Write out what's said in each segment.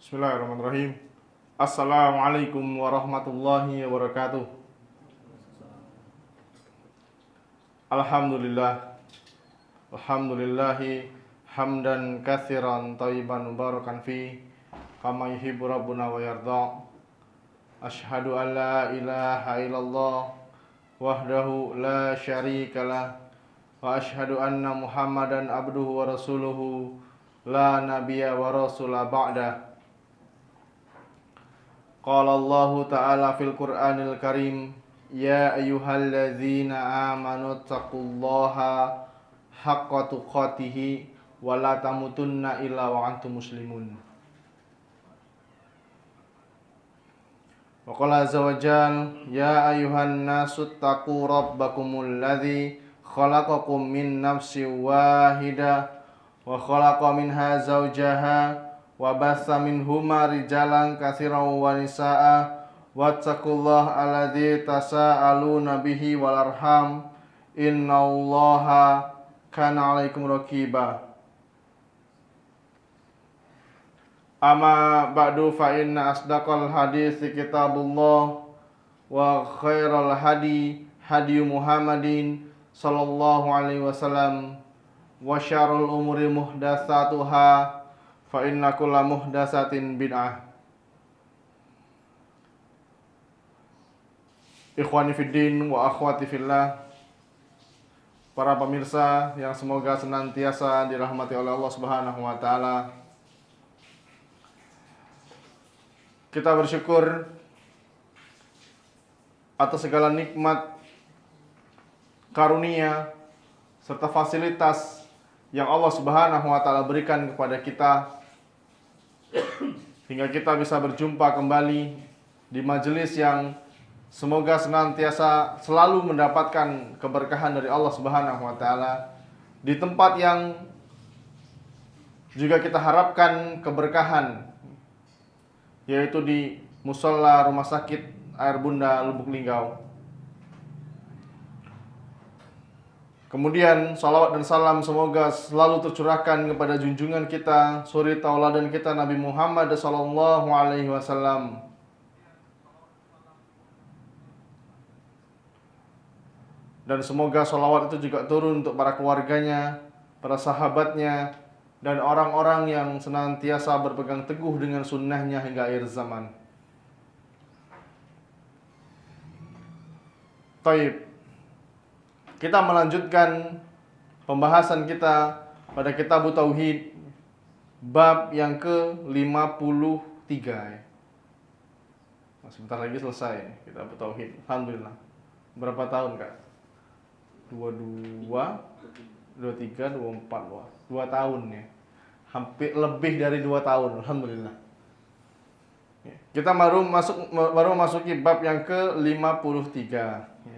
Bismillahirrahmanirrahim. Assalamualaikum warahmatullahi wabarakatuh. Alhamdulillah. Alhamdulillahi hamdan katsiran thayyiban mubarakan fi kama yuhibbu rabbuna wa yarda. Asyhadu an la ilaha illallah wahdahu la syarikalah wa asyhadu anna Muhammadan abduhu wa rasuluhu la nabiyya wa rasula ba'da. Qala Allah Ta'ala fil Qur'anil Karim, ya ayyuhalladzina amanu taqullaha haqqa tuqatih wa la tamutunna illa wa antum muslimun. Wa qala azza wa jalla, ya ayyuhan nasu taqu rabbakumul ladzi khalaqakum min nafsin wahidah wa khalaqa minha zawjaha wa bassa minhuma rijalan katsiran wa nisaa wattaqullaha alladzi tasaaluna bihi wal arham innallaha kana 'alaikum raqiba. Amma ba'du fa inna asdaqal hadits kitabullah wa khairal hadi hadi Muhammadin sallallahu alaihi wasallam wa syarrul umuri muhdatsatuha fa inna kulla muhdatsatin bid'ah. Ikhwani fiddin wa akhwati fillah, para pemirsa yang semoga senantiasa dirahmati oleh Allah Subhanahu wa taala. Kita bersyukur atas segala nikmat, karunia serta fasilitas yang Allah Subhanahu wa taala berikan kepada kita hingga kita bisa berjumpa kembali di majelis yang semoga senantiasa selalu mendapatkan keberkahan dari Allah Subhanahu wa taala, di tempat yang juga kita harapkan keberkahan, yaitu di Musholla Rumah Sakit Air Bunda Lubuk Linggau. Kemudian salawat dan salam semoga selalu tercurahkan kepada junjungan kita, suri tauladan kita, Nabi Muhammad sallallahu alaihi wasallam. Dan semoga salawat itu juga turun untuk para keluarganya, para sahabatnya, dan orang-orang yang senantiasa berpegang teguh dengan sunnahnya hingga akhir zaman. Taib. Kita melanjutkan pembahasan kita pada kitab Tauhid, bab yang ke-53 ya. Sebentar lagi selesai kitab Tauhid. Alhamdulillah. Berapa tahun, Kak? 22, 23, 24 loh. 2 tahun ya. Hampir lebih dari 2 tahun. Alhamdulillah. Kita baru memasuki bab yang ke-53.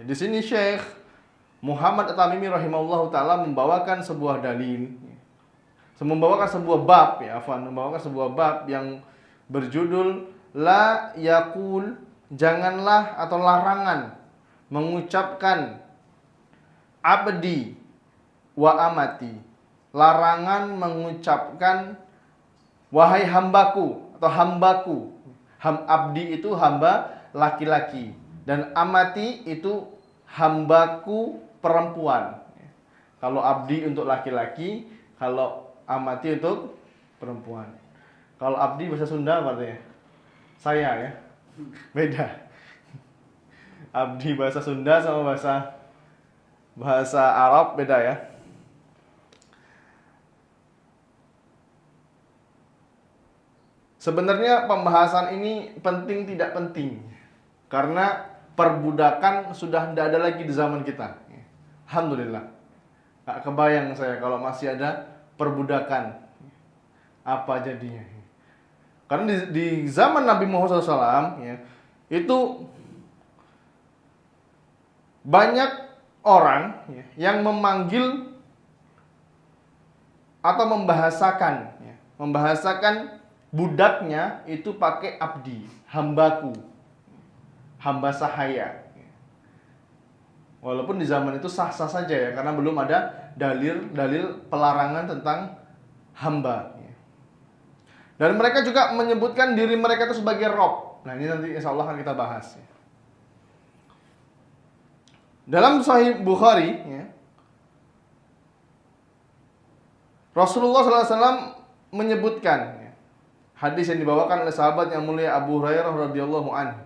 Di sini Syekh Muhammad At-Tamimi rahimahullahu ta'ala membawakan sebuah dalil, membawakan sebuah bab yang berjudul la yakul, janganlah atau larangan mengucapkan abdi wa amati, larangan mengucapkan wahai hambaku atau hambaku. Abdi itu hamba laki-laki dan amati itu hambaku perempuan. Kalau abdi untuk laki-laki, kalau amati untuk perempuan. Kalau abdi bahasa Sunda apa artinya? Saya ya. Beda. Abdi bahasa Sunda sama bahasa Arab beda ya. Sebenarnya pembahasan ini penting tidak penting, karena perbudakan sudah tidak ada lagi di zaman kita. Alhamdulillah. Gak kebayang saya kalau masih ada perbudakan. Apa jadinya? Karena di zaman Nabi Muhammad SAW ya, itu banyak orang ya, yang memanggil atau membahasakan budaknya itu pakai abdi, hambaku, hamba sahaya. Walaupun di zaman itu sah-sah saja ya, karena belum ada dalil pelarangan tentang hamba. Dan mereka juga menyebutkan diri mereka itu sebagai Rob. Nah, ini nanti insya Allah akan kita bahas. Dalam Sahih Bukhari, ya, Rasulullah SAW menyebutkan, ya, hadis yang dibawakan oleh sahabat yang mulia Abu Hurairah radhiyallahu anhu,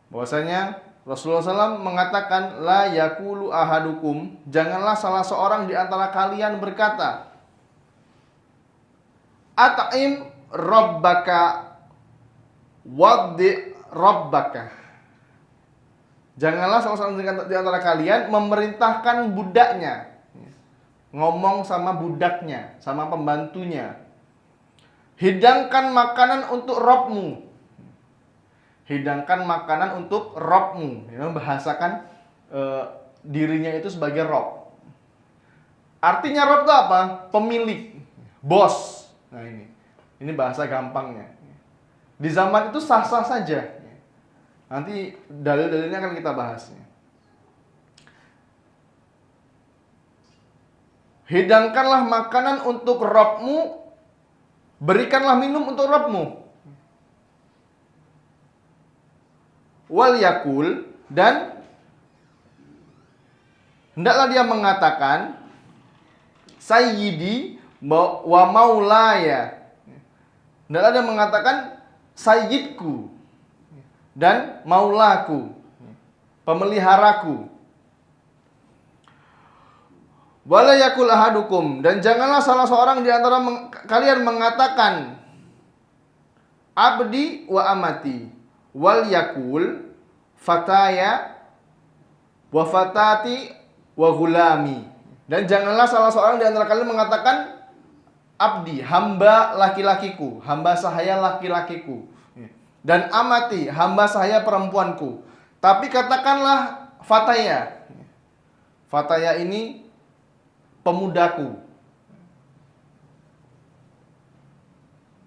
bahwasanya Rasulullah SAW mengatakan, la yakulu ahadukum, janganlah salah seorang di antara kalian berkata, at'im rabbaka waddi rabbaka. Janganlah salah seorang di antara kalian memerintahkan budaknya, ngomong sama budaknya, sama pembantunya, hidangkan makanan untuk Rabbmu. Hidangkan makanan untuk Rabbmu. Ya, membahasakan dirinya itu sebagai Rabb. Artinya Rabb itu apa? Pemilik, bos. Nah, ini bahasa gampangnya. Di zaman itu sah-sah saja. Nanti dalil-dalilnya akan kita bahas. Hidangkanlah makanan untuk Rabbmu, berikanlah minum untuk Rabbmu. Wal yakul, dan hendaklah dia mengatakan, sayyidi wa maulaya. Hendaklah dia mengatakan, sayyidku dan maulaku, pemeliharaku. Wala yakul ahadukum, dan janganlah salah seorang di antara kalian mengatakan abdi wa amati, wal yakul fataya wa fatati wa gulami. Dan janganlah salah seorang di antara kalian mengatakan abdi, hamba laki-lakiku, hamba sahaya laki-lakiku, dan amati, hamba saya perempuanku. Tapi katakanlah fataya. Fataya ini pemudaku.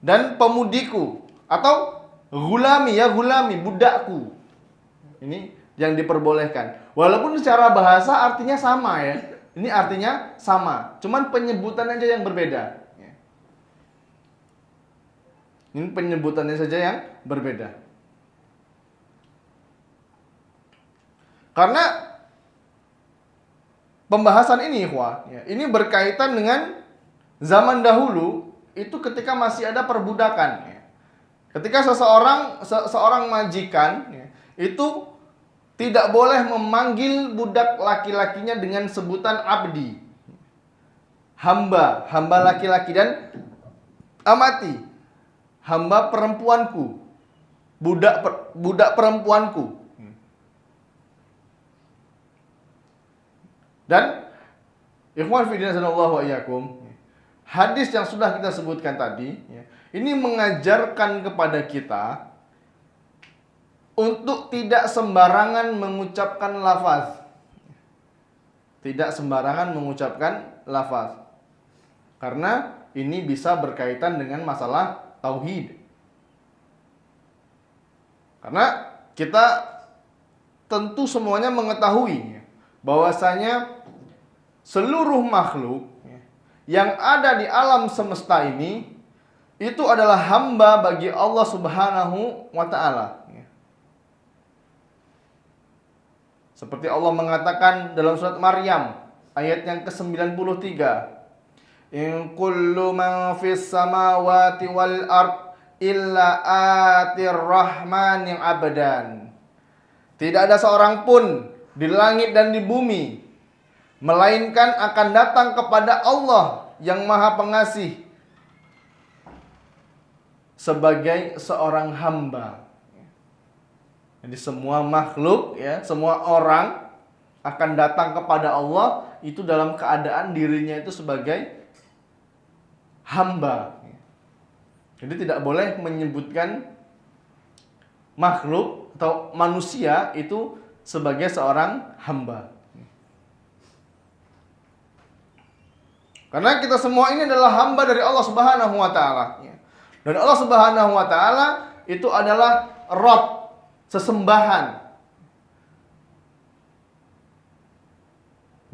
Dan pemudiku. Atau gulami, ya gulami, budakku. Ini yang diperbolehkan. Walaupun secara bahasa artinya sama, ya. Ini artinya sama. Cuman penyebutannya aja yang berbeda. Ini penyebutannya saja yang berbeda. Karena pembahasan ini, ikhwah, ya, ini berkaitan dengan zaman dahulu, itu ketika masih ada perbudakan. Ya. Ketika seorang majikan, ya, itu tidak boleh memanggil budak laki-lakinya dengan sebutan abdi, hamba laki-laki, dan amati, hamba perempuanku, budak perempuanku. Dan ikhwan fillah sallallahu alaihi wasallam, hadis yang sudah kita sebutkan tadi, ini mengajarkan kepada kita untuk tidak sembarangan mengucapkan lafaz. Tidak sembarangan mengucapkan lafaz. Karena ini bisa berkaitan dengan masalah tauhid. Karena kita tentu semuanya mengetahui bahwasanya seluruh makhluk yang ada di alam semesta ini itu adalah hamba bagi Allah Subhanahu wa taala. Seperti Allah mengatakan dalam surat Maryam ayat yang ke-93, in kullu man fis samawati wal ard illa atir rahmani abdan. Tidak ada seorang pun di langit dan di bumi melainkan akan datang kepada Allah yang Maha Pengasih sebagai seorang hamba. Jadi semua makhluk, ya, semua orang akan datang kepada Allah itu dalam keadaan dirinya itu sebagai hamba. Jadi tidak boleh menyebutkan makhluk atau manusia itu sebagai seorang hamba. Karena kita semua ini adalah hamba dari Allah Subhanahu wa taala. Dan Allah Subhanahu wa taala itu adalah Rabb, sesembahan.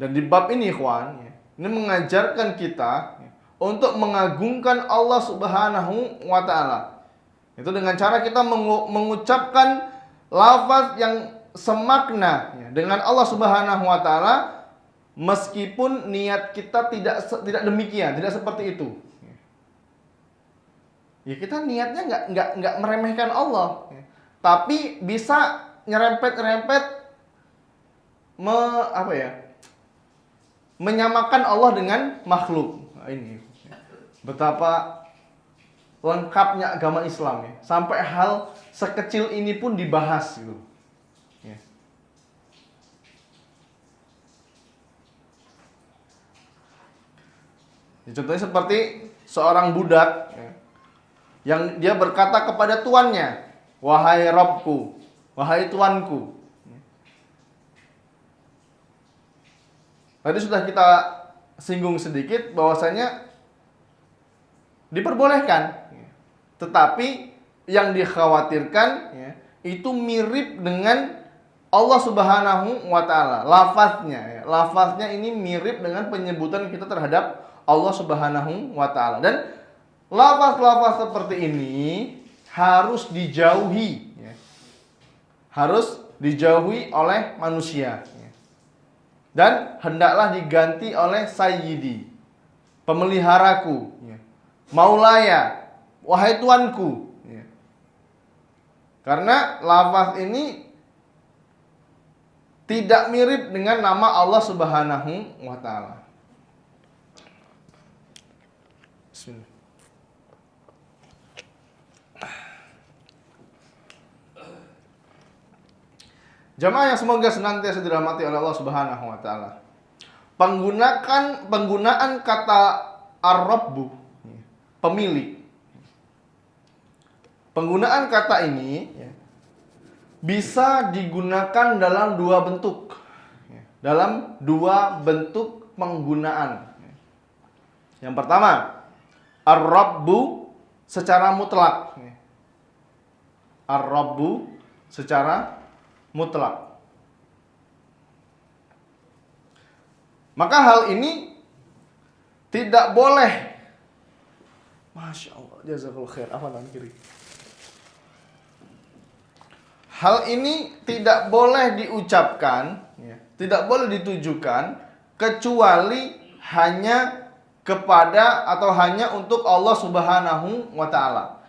Dan di bab ini, ikhwan, ini mengajarkan kita untuk mengagungkan Allah Subhanahu wa taala. Itu dengan cara kita mengucapkan lafaz yang semakna dengan Allah Subhanahu wa taala, meskipun niat kita tidak demikian, tidak seperti itu. Ya kita niatnya nggak meremehkan Allah, tapi bisa nyerempet-nyerempet menyamakan Allah dengan makhluk. Nah, ini betapa lengkapnya agama Islam ya. Sampai hal sekecil ini pun dibahas gitu. Ya. Ya, contohnya seperti seorang budak ya, yang dia berkata kepada tuannya, "Wahai Rabbku, wahai tuanku." Tadi sudah kita singgung sedikit bahwasanya diperbolehkan, tetapi yang dikhawatirkan ya, itu mirip dengan Allah Subhanahu wa taala. Lafaznya ini mirip dengan penyebutan kita terhadap Allah Subhanahu wa taala. Dan lafaz-lafaz seperti ini harus dijauhi ya. Harus dijauhi oleh manusia. Dan hendaklah diganti oleh sayyidi, pemeliharaku, maulaya, wahai tuanku. Karena lafaz ini tidak mirip dengan nama Allah Subhanahu wa taala. Bismillah. Jamaah yang semoga senantiasa dirahmati oleh Allah Subhanahu wa taala. Penggunaan kata ar-rabbu, pemilik. Penggunaan kata ini bisa digunakan dalam dua bentuk. Dalam dua bentuk penggunaan. Yang pertama, ar-rabbu secara mutlak. Ar-rabbu secara mutlak. Maka hal ini tidak boleh. Masya Allah, jazakallahu khair. Apa nan kiri? Hal ini tidak boleh diucapkan, tidak boleh ditujukan kecuali hanya kepada atau hanya untuk Allah Subhanahu wa taala.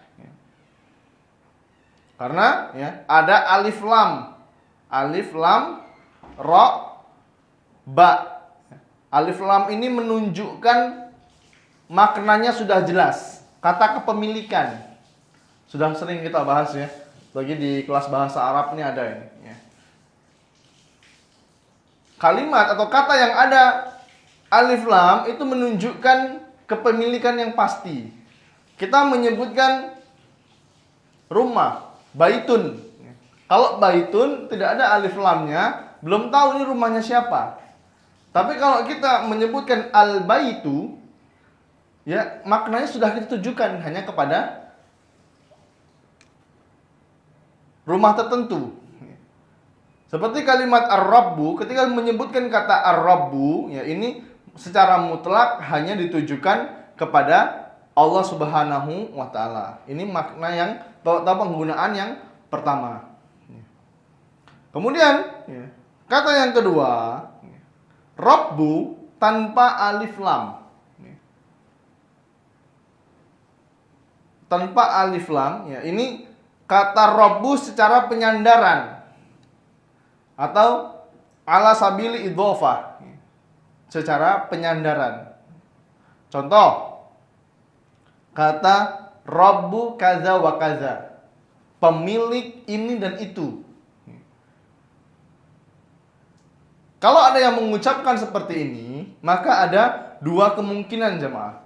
Karena ada alif lam, ra, ba. Alif lam ini menunjukkan maknanya sudah jelas. Kata kepemilikan. Sudah sering kita bahas ya. Lagi di kelas bahasa Arab ini ada ini. Kalimat atau kata yang ada alif lam itu menunjukkan kepemilikan yang pasti. Kita menyebutkan rumah, baitun. Kalau baitun tidak ada alif lamnya, belum tahu ini rumahnya siapa. Tapi kalau kita menyebutkan al-baitu, ya maknanya sudah kita tujukan hanya kepada rumah tertentu. Seperti kalimat ar-rabbu, ketika menyebutkan kata ar-rabbu, ya ini secara mutlak hanya ditujukan kepada Allah Subhanahu wa taala. Ini makna yang atau penggunaan yang pertama. Kemudian kata yang kedua, Rabbu tanpa alif lam. Tanpa alif lam, ya ini kata Rabbu secara penyandaran atau ala sabili idhofah, secara penyandaran. Contoh, kata Rabbu kaza wa kaza, pemilik ini dan itu. Kalau ada yang mengucapkan seperti ini, maka ada dua kemungkinan jemaah.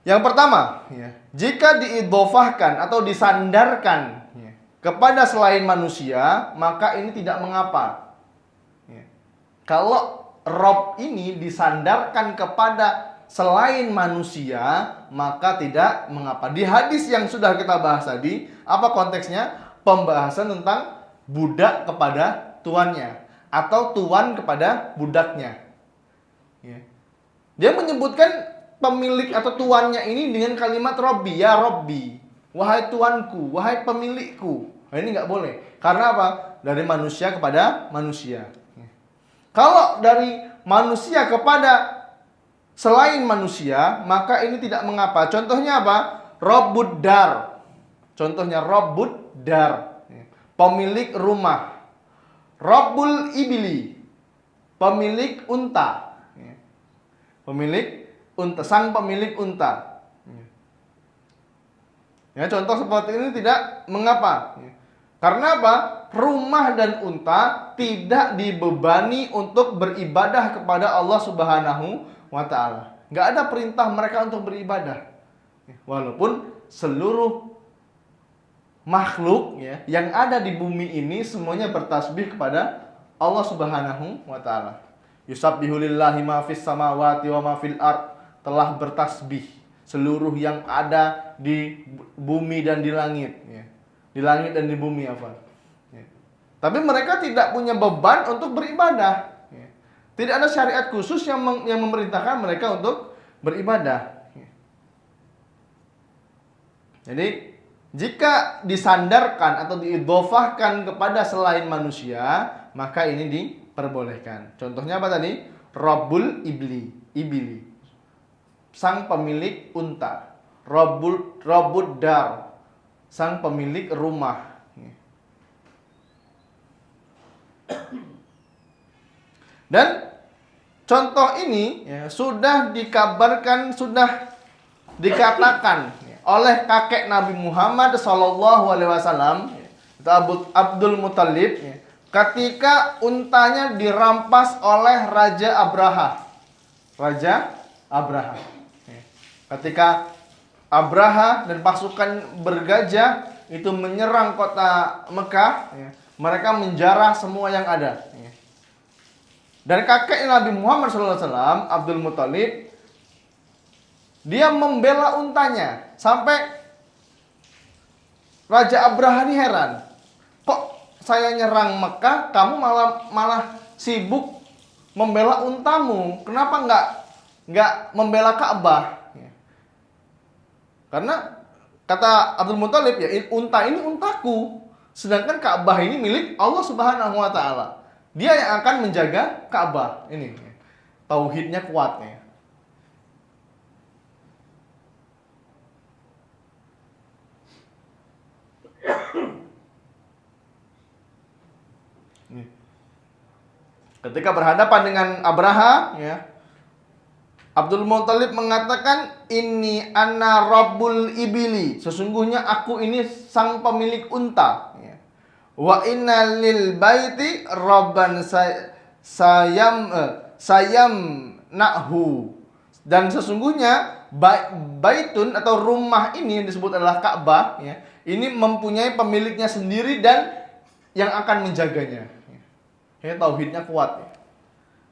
Yang pertama, jika diidhofahkan atau disandarkan kepada selain manusia, maka ini tidak mengapa. Kalau Rob ini disandarkan kepada selain manusia, maka tidak mengapa. Di hadis yang sudah kita bahas tadi, apa konteksnya? Pembahasan tentang budak kepada tuannya atau tuan kepada budaknya. Dia menyebutkan pemilik atau tuannya ini dengan kalimat Robbi, ya Robbi, wahai tuanku, wahai pemilikku. Nah, ini nggak boleh. Karena apa? Dari manusia kepada manusia. Kalau dari manusia kepada selain manusia, maka ini tidak mengapa. Contohnya apa? Robbud dar. Contohnya Robbud dar, pemilik rumah. Robbul ibili, pemilik unta. Pemilik unta, sang pemilik unta. Ya, contoh seperti ini tidak mengapa. Karena apa? Rumah dan unta tidak dibebani untuk beribadah kepada Allah Subhanahu wa ta'ala. Nggak ada perintah mereka untuk beribadah. Walaupun seluruh makhluk ya, yang ada di bumi ini semuanya bertasbih kepada Allah Subhanahu wa ta'ala. Yusabbihu lillahi ma fis samawati wa ma fil ard, telah bertasbih seluruh yang ada di bumi dan di langit ya. Di langit dan di bumi apa? Ya. Tapi mereka tidak punya beban untuk beribadah. Ya. Tidak ada syariat khusus yang memerintahkan mereka untuk beribadah. Ya. Jadi jika disandarkan atau diidhofahkan kepada selain manusia, maka ini diperbolehkan. Contohnya apa tadi? Rabbul ibili, sang pemilik unta. Rabbud dar, sang pemilik rumah. Dan contoh ini ya, sudah dikabarkan, sudah dikatakan oleh kakek Nabi Muhammad SAW, itu Abdul Muthalib, ketika untanya dirampas oleh Raja Abraha. Ketika Abraha dan pasukan bergajah itu menyerang kota Mekah, mereka menjarah semua yang ada. Dan kakek Nabi Muhammad SAW, Abdul Muthalib, dia membela untanya sampai Raja Abraha ini heran. Kok saya nyerang Mekah, kamu malah sibuk membela untamu? Kenapa nggak membela Ka'bah? Karena kata Abdul Muthalib, ya unta ini untaku, sedangkan Ka'bah ini milik Allah Subhanahu wa ta'ala. Dia yang akan menjaga Ka'bah. Ini tauhidnya kuatnya. Ketika berhadapan dengan Abraha, ya, Abdul Muthalib mengatakan, "Inni anna rabbul ibili." Sesungguhnya aku ini sang pemilik unta. Ya. Wa inna lil baiti rabban sayam nahu. Dan sesungguhnya baitun atau rumah ini yang disebut adalah Ka'bah, ya, ini mempunyai pemiliknya sendiri dan yang akan menjaganya. Ya, tauhidnya kuat ya.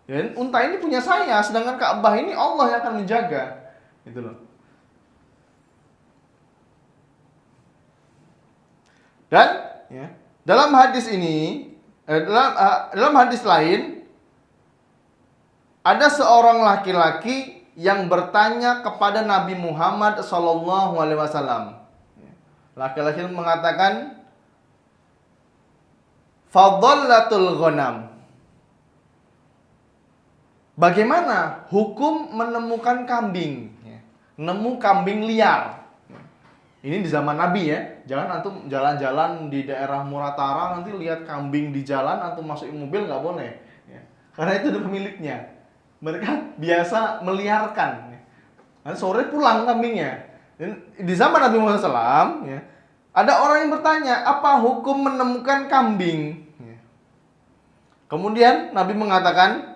Dan unta ini punya saya, sedangkan Ka'bah ini Allah yang akan menjaga. Gitu loh. Dan ya, dalam hadis ini, dalam hadis lain, ada seorang laki-laki yang bertanya kepada Nabi Muhammad SAW. Laki-laki mengatakan, "Fadhallatul ghanam." Bagaimana hukum menemukan kambing? Nemu kambing liar. Ini di zaman Nabi ya. Jangan antum jalan-jalan di daerah Muratara nanti lihat kambing di jalan, antum masukin mobil nggak boleh. Karena itu ada pemiliknya. Mereka biasa meliarkan. Nanti sore pulang kambingnya. Dan di zaman Nabi Muhammad SAW, ya, ada orang yang bertanya, apa hukum menemukan kambing? Kemudian Nabi mengatakan,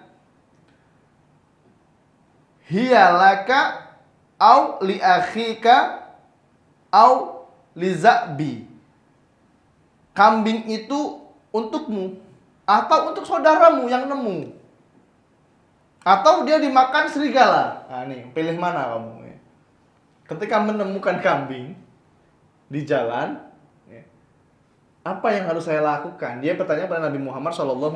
hiya laka au li akhika au li za'bi. Kambing itu untukmu atau untuk saudaramu yang nemu. Atau dia dimakan serigala. Nah, nih, pilih mana kamu? Ketika menemukan kambing di jalan, apa yang harus saya lakukan? Dia bertanya pada Nabi Muhammad SAW.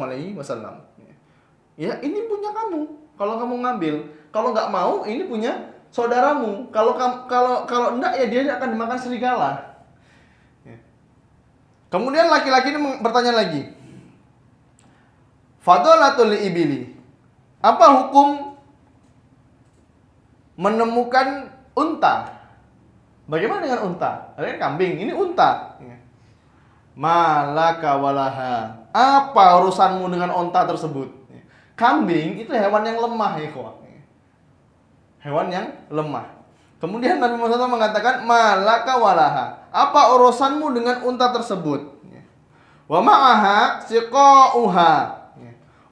Ya, ini punya kamu. Kalau kamu ngambil, kalau nggak mau, ini punya saudaramu. Kalau enggak ya dia akan dimakan serigala. Kemudian laki-laki ini bertanya lagi, fadolatul ibili, apa hukum menemukan unta? Bagaimana dengan unta? Ada kambing, ini unta. Malaka walaha, apa urusanmu dengan unta tersebut? Kambing itu hewan yang lemah, ya kawan. Hewan yang lemah. Kemudian Nabi Muhammad SAW mengatakan, malaka walaha, apa urusanmu dengan unta tersebut? Wa ma'aha siqa'uha,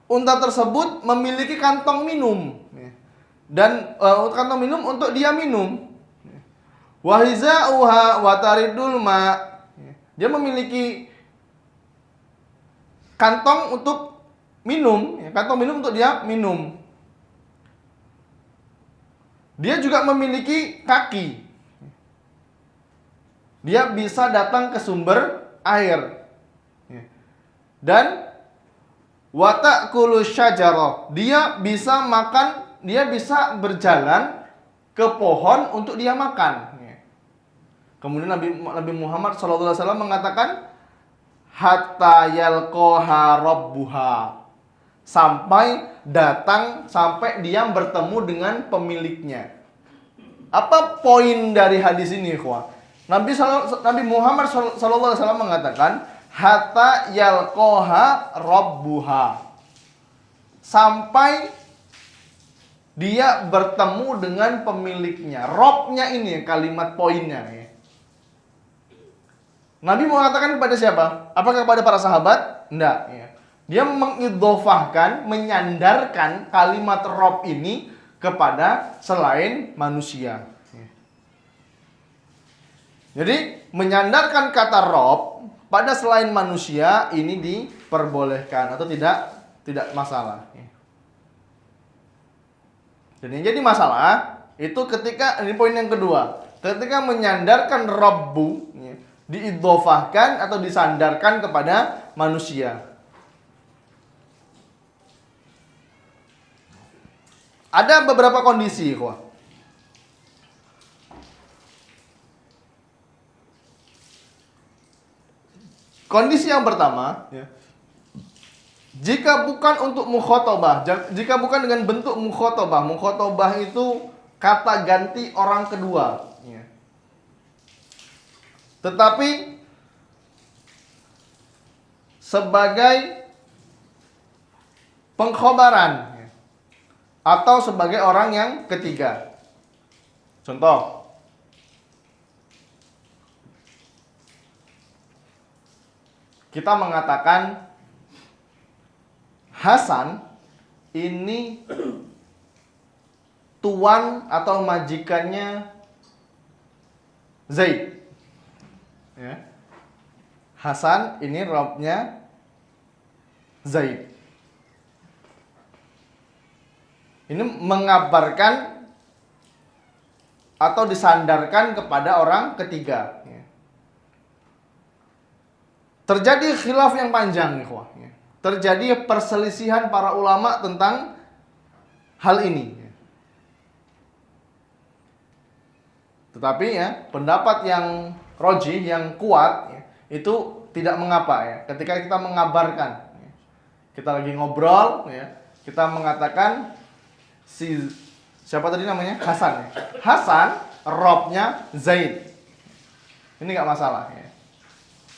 unta tersebut memiliki kantong minum, dan kantong minum untuk dia minum. Wa hiza'uha wa taridul ma', dia memiliki kantong untuk minum, kantong minum untuk dia minum. Dia juga memiliki kaki. Dia bisa datang ke sumber air. Dan wa ta'kulu syajarah, dia bisa makan, dia bisa berjalan ke pohon untuk dia makan. Kemudian Nabi Muhammad SAW mengatakan, hatta yalqaha rabbuha, sampai dia bertemu dengan pemiliknya. Apa poin dari hadis ini, ikhwah? Nabi Muhammad SAW mengatakan, hatta yalqaha rabbuha, sampai dia bertemu dengan pemiliknya. Robnya ini kalimat poinnya, ya. Nabi mengatakan kepada siapa? Apakah kepada para sahabat? Enggak, ya. Dia mengidhofahkan, menyandarkan kalimat Rob ini kepada selain manusia. Jadi menyandarkan kata Rob pada selain manusia ini diperbolehkan atau tidak masalah. Dan yang jadi masalah itu ketika, ini poin yang kedua, ketika menyandarkan Rabbu, diidhofahkan atau disandarkan kepada manusia. Ada beberapa kondisi, ikhwah. Kondisi yang pertama, jika bukan untuk mukhotobah, jika bukan dengan bentuk mukhotobah itu kata ganti orang kedua. Tetapi sebagai pengkhobaran atau sebagai orang yang ketiga. Contoh, kita mengatakan Hasan ini tuan atau majikannya Zaid. Ya. Hasan ini robnya Zaid. Ini mengabarkan atau disandarkan kepada orang ketiga. Ya. Terjadi khilaf yang panjang, ikhwah. Ya. Terjadi perselisihan para ulama tentang hal ini. Ya. Tetapi ya, pendapat yang rojih, yang kuat, ya, itu tidak mengapa, ya. Ketika kita mengabarkan, ya, kita lagi ngobrol, ya, kita mengatakan siapa tadi namanya? Hasan, ya. Hasan, robnya Zaid. Ini nggak masalah, ya.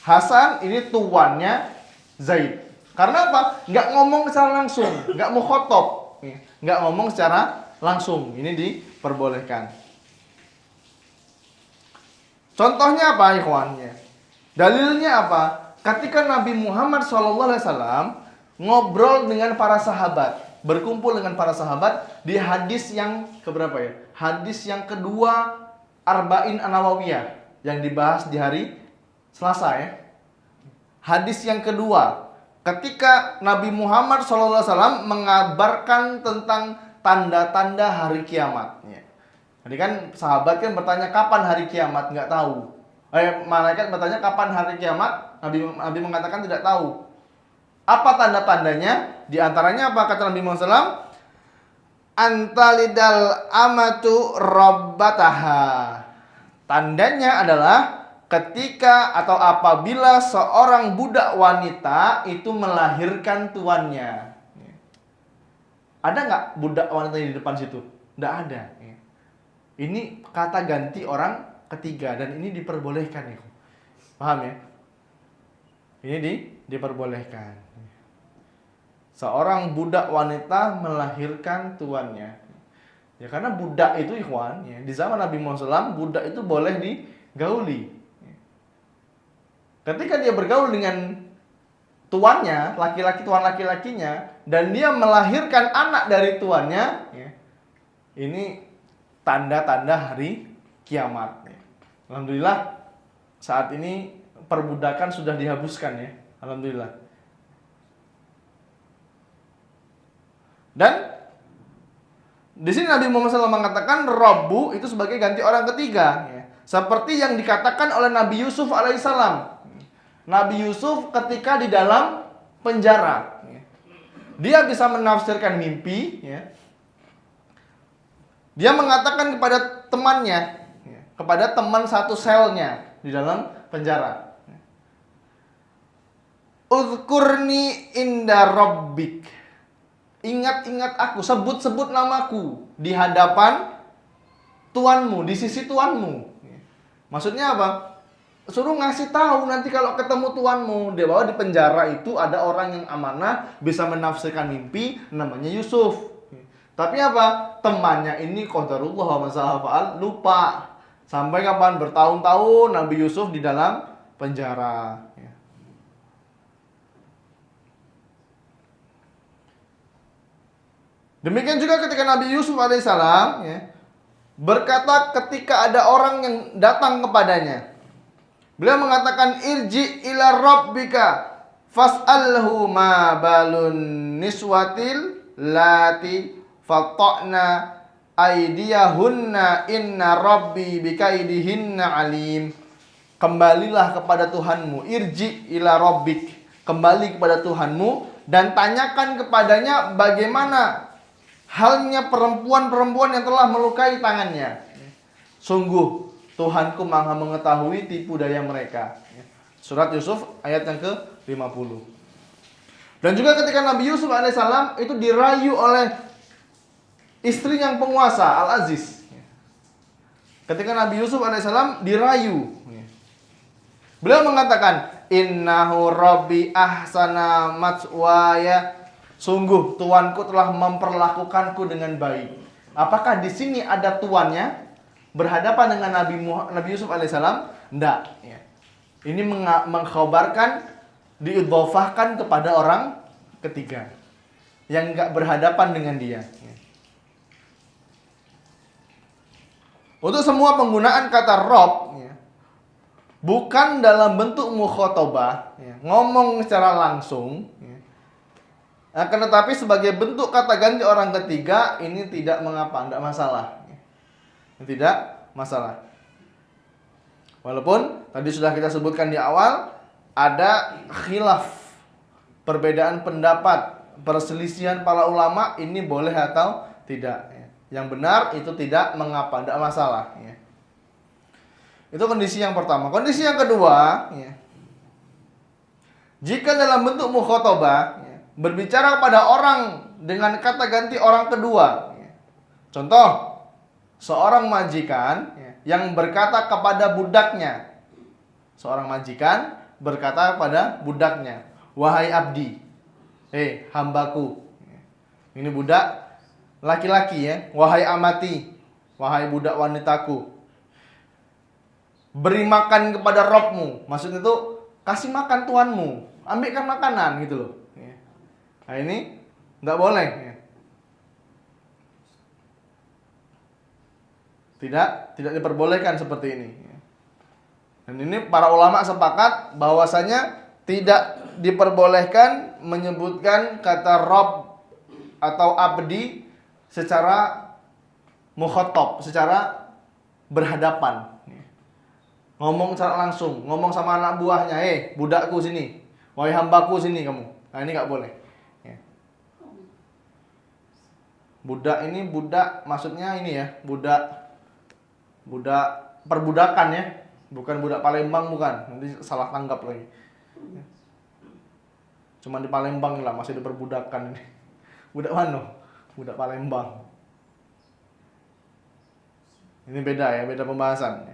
Hasan ini tuannya Zaid. Karena apa? Nggak ngomong secara langsung, nggak mukhotob, ya. Nggak ngomong secara langsung. Ini diperbolehkan. Contohnya apa, ikhwannya? Dalilnya apa? Ketika Nabi Muhammad SAW ngobrol dengan para sahabat, berkumpul dengan para sahabat di hadis yang keberapa ya? Hadis yang kedua Arba'in An-Nawawiyah yang dibahas di hari Selasa, ya. Hadis yang kedua, ketika Nabi Muhammad SAW mengabarkan tentang tanda-tanda hari kiamat, ya. Jadi kan sahabat kan bertanya kapan hari kiamat, nggak tahu. Malaikat bertanya kapan hari kiamat, Nabi mengatakan tidak tahu. Apa tanda-tandanya? Di antaranya apa kata Nabi Muhammad SAW? antalidal amatu rabbataha. Tandanya adalah ketika atau apabila seorang budak wanita itu melahirkan tuannya. Ada nggak budak wanita di depan situ? Nggak ada. Ini kata ganti orang ketiga dan ini diperbolehkan ya. Paham ya? Ini diperbolehkan. Seorang budak wanita melahirkan tuannya. Ya karena budak itu ikhwan, ya, di zaman Nabi Muhammad SAW budak itu boleh digauli. Ketika dia bergaul dengan tuannya, laki-laki tuan laki-lakinya, dan dia melahirkan anak dari tuannya, ya, ini tanda-tanda hari kiamat. Ya. Alhamdulillah saat ini perbudakan sudah dihapuskan ya, alhamdulillah. Dan di sini Nabi Muhammad SAW mengatakan Rabbu itu sebagai ganti orang ketiga, ya. Seperti yang dikatakan oleh Nabi Yusuf alaihissalam. Nabi Yusuf ketika di dalam penjara, ya, dia bisa menafsirkan mimpi, ya. Dia mengatakan kepada temannya, ya, kepada teman satu selnya di dalam penjara, Uzkurni inda rabbik. Ingat-ingat aku, sebut-sebut namaku di hadapan tuanmu, di sisi tuanmu. Maksudnya apa? Suruh ngasih tahu nanti kalau ketemu tuanmu, dia bahwa di penjara itu ada orang yang amanah, bisa menafsirkan mimpi, namanya Yusuf. Tapi apa? Temannya ini qadarullah wa masalah fa'al, lupa. Sampai kapan? Bertahun-tahun Nabi Yusuf di dalam penjara. Demikian juga ketika Nabi Yusuf alaihissalam, ya, berkata ketika ada orang yang datang kepadanya. Beliau mengatakan irji ila rabbika fas'alhu ma balun niswatil lati fata'na aydiyahunna inna rabbi bikaidihinna alim. Kembalilah kepada Tuhanmu, irji ila rabbik, kembali kepada Tuhanmu dan tanyakan kepadanya bagaimana halnya perempuan-perempuan yang telah melukai tangannya. Sungguh Tuhanku Maha mengetahui tipu daya mereka. Surat Yusuf ayat yang ke-50. Dan juga ketika Nabi Yusuf alaihissalam itu dirayu oleh istri yang penguasa Al-Aziz. Ketika Nabi Yusuf alaihissalam dirayu, beliau mengatakan innahu rabbi ahsana matswaya. Sungguh Tuanku telah memperlakukanku dengan baik. Apakah di sini ada tuannya berhadapan dengan Nabi Yusuf alaihissalam? Tidak. Ya. Ini mengkhabarkan, diidhofahkan kepada orang ketiga yang nggak berhadapan dengan dia. Ya. Untuk semua penggunaan kata Rob, ya, bukan dalam bentuk mukhotabah, ya, ngomong secara langsung. Ya. Akan tetapi sebagai bentuk kata ganti orang ketiga ini tidak mengapa, tidak masalah. Tidak masalah. Walaupun tadi sudah kita sebutkan di awal ada khilaf, perbedaan pendapat, perselisihan para ulama ini boleh atau tidak. Yang benar itu tidak mengapa, tidak masalah. Itu kondisi yang pertama. Kondisi yang kedua, jika dalam bentuk mukhotabah, berbicara kepada orang dengan kata ganti orang kedua. Contoh, seorang majikan yang berkata kepada budaknya. Seorang majikan berkata kepada budaknya, wahai abdi, hambaku. Ini budak laki-laki ya, wahai amati, wahai budak wanitaku. Beri makan kepada Robmu. Maksudnya itu kasih makan tuanmu, ambilkan makanan gitu loh. Nah ini nggak boleh. Tidak diperbolehkan seperti ini. Dan ini para ulama sepakat bahwasanya tidak diperbolehkan menyebutkan kata Rob atau abdi secara mukhatab, secara berhadapan. Ngomong secara langsung, ngomong sama anak buahnya, budakku sini, wahai hambaku sini kamu. Nah ini nggak boleh. Budak ini budak maksudnya ini ya, budak perbudakan ya. Bukan budak Palembang, bukan. Nanti salah tanggap lagi. Cuma di Palembang lah masih diperbudakan ini. Budak mana? Budak Palembang. Ini beda ya, beda pembahasan.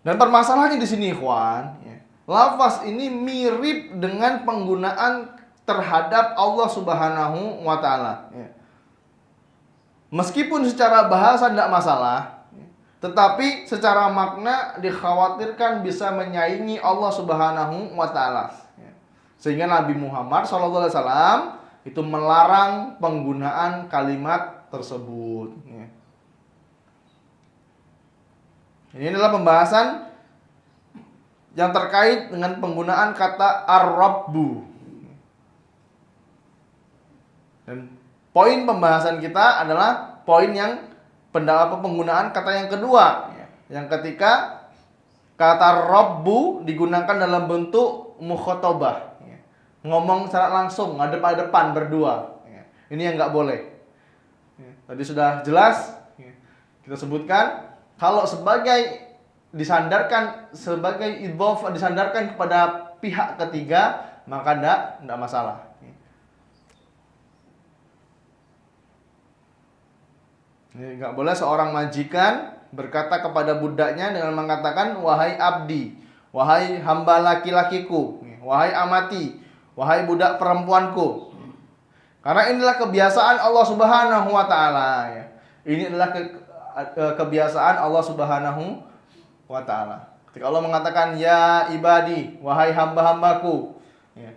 Dan permasalahannya di sini, ikhwan, ya. Lafaz ini mirip dengan penggunaan terhadap Allah Subhanahu wa taala, ya. Meskipun secara bahasa tidak masalah, tetapi secara makna dikhawatirkan bisa menyaingi Allah Subhanahu wa taala. Sehingga Nabi Muhammad SAW itu melarang penggunaan kalimat tersebut. Ini adalah pembahasan yang terkait dengan penggunaan kata ar-rabbu. Dan poin pembahasan kita adalah poin yang penggunaan kata yang kedua, yang ketika kata rabbu digunakan dalam bentuk mukhatabah, ngomong secara langsung, ngadep-ngadepan berdua. Ini yang nggak boleh. Tadi sudah jelas kita sebutkan, kalau sebagai disandarkan sebagai idhofah, disandarkan kepada pihak ketiga, maka tidak masalah. Nggak boleh seorang majikan berkata kepada budaknya dengan mengatakan wahai abdi, wahai hamba laki-lakiku, wahai amati, wahai budak perempuanku. Karena inilah kebiasaan Allah Subhanahu wa taala, ya. Ini adalah kebiasaan Allah Subhanahu wa taala. Ketika Allah mengatakan ya ibadi, wahai hamba-hambaku, ya.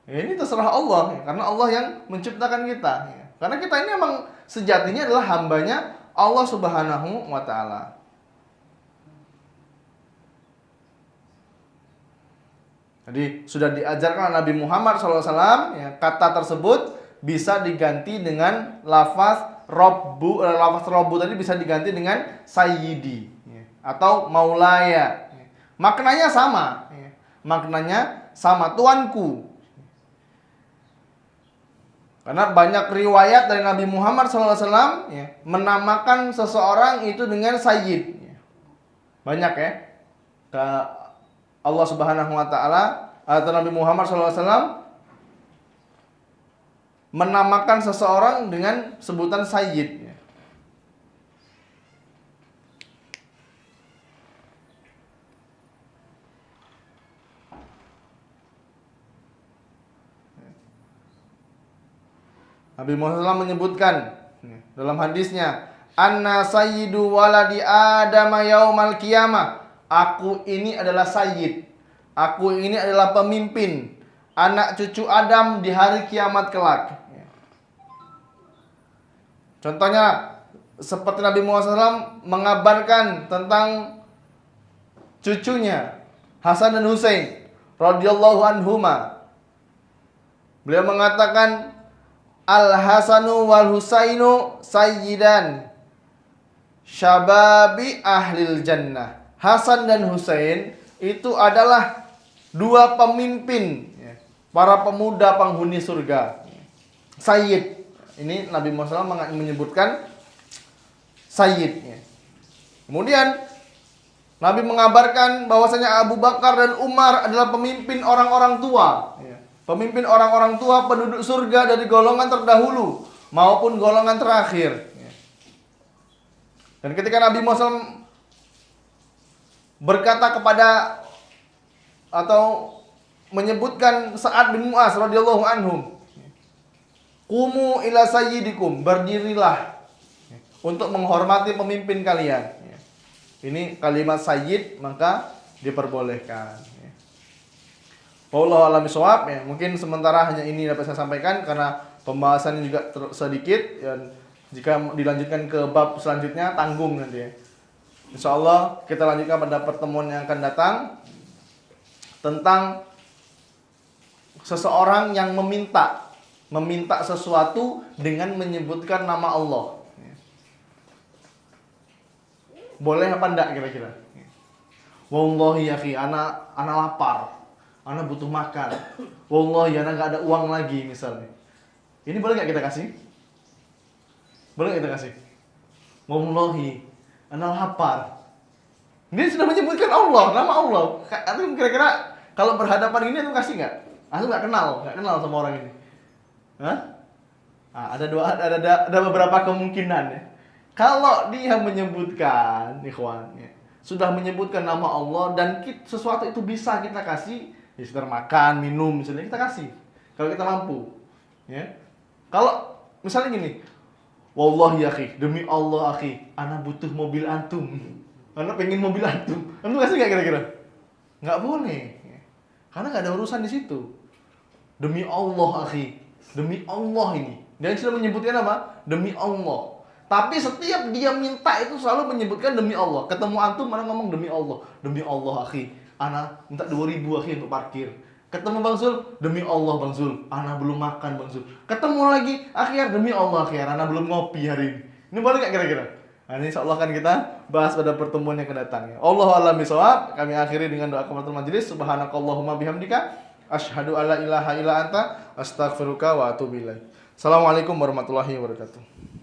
Ini terserah Allah, ya. Karena Allah yang menciptakan kita, ya. Karena kita ini memang sejatinya adalah hambanya Allah Subhanahu wa taala. Jadi sudah diajarkan Nabi Muhammad SAW, ya, kata tersebut bisa diganti dengan lafaz robbu. Lafaz robbu tadi bisa diganti dengan sayyidi, ya, atau maulaya, ya. Maknanya sama, ya. Maknanya sama, tuanku. Karena banyak riwayat dari Nabi Muhammad SAW, ya, menamakan seseorang itu dengan sayyid, ya. Banyak ya. Allah Subhanahu wa taala atau Nabi Muhammad SAW menamakan seseorang dengan sebutan sayyid, ya. Nabi Muhammad SAW menyebutkan dalam hadisnya, anna sayyidu waladi Adam yaumal qiyamah. Aku ini adalah sayyid. Aku ini adalah pemimpin anak cucu Adam di hari kiamat kelak. Contohnya seperti Nabi Muhammad SAW mengabarkan tentang cucunya Hasan dan Husain radhiyallahu anhuma. Beliau mengatakan Al-Hasanu wal Husainu sayyidan syababi ahlil jannah. Hasan dan Husain itu adalah dua pemimpin, ya, para pemuda penghuni surga. Sayyid. Ini Nabi Muhammad SAW menyebutkan sayyid, ya. Kemudian Nabi mengabarkan bahwasanya Abu Bakar dan Umar adalah pemimpin orang-orang tua, ya. Pemimpin orang-orang tua penduduk surga dari golongan terdahulu maupun golongan terakhir, ya. Dan ketika Nabi Muhammad SAW berkata kepada atau menyebutkan Sa'ad bin Mu'az radhiyallahu anhum, qumu ila sayyidikum, berdirilah untuk menghormati pemimpin kalian. Ini kalimat sayyid maka diperbolehkan. Wallahu a'lam bishawab, ya. Mungkin sementara hanya ini dapat saya sampaikan karena pembahasannya juga sedikit, dan jika dilanjutkan ke bab selanjutnya tanggung nanti, ya. Insyaallah kita lanjutkan pada pertemuan yang akan datang tentang seseorang yang meminta sesuatu dengan menyebutkan nama Allah. Boleh apa enggak kira-kira? Wallahi ya akhi, ana lapar. ana butuh makan. Wallahi ana nggak ada uang lagi misalnya. Ini boleh nggak kita kasih? Boleh nggak kita kasih? Wallahi ana lapar. Dia sudah menyebutkan Allah, nama Allah. Antum kira-kira kalau berhadapan ini antum kasih nggak? Antum nggak kenal sama orang ini. Hah? Nah, ada beberapa kemungkinan ya. Kalau dia menyebutkan, ikhwan, ya, sudah menyebutkan nama Allah dan sesuatu itu bisa kita kasih, ya sekedar makan, minum misalnya kita kasih. Kalau kita mampu, ya. Kalau misalnya gini, wallahi ya akhi, demi Allah akhi, ana butuh mobil antum. Ana pengen mobil antum. Antum kasih nggak kira-kira? Nggak boleh. Karena nggak ada urusan di situ. Demi Allah akhi, demi Allah ini. Dan sudah menyebutkan apa? Demi Allah. Tapi setiap dia minta itu selalu menyebutkan demi Allah. Ketemu antum mana ngomong demi Allah. Demi Allah akhi, ana minta 2.000 akhi untuk parkir. Ketemu Bang Zul, demi Allah Bang Zul, ana belum makan Bang Zul. Ketemu lagi, akhir demi Allah akhir, ana belum ngopi hari ini. Ini boleh nggak kira-kira? Nah, ini insyaallah akan kita bahas pada pertemuan yang akan datang ya. Allahu a'lam bishawab. Kami akhiri dengan doa kafaratul majelis. Subhanakallahumma bihamdika asyhadu alla ilaha illa anta astaghfiruka wa atubu ilaik. Assalamualaikum warahmatullahi wabarakatuh.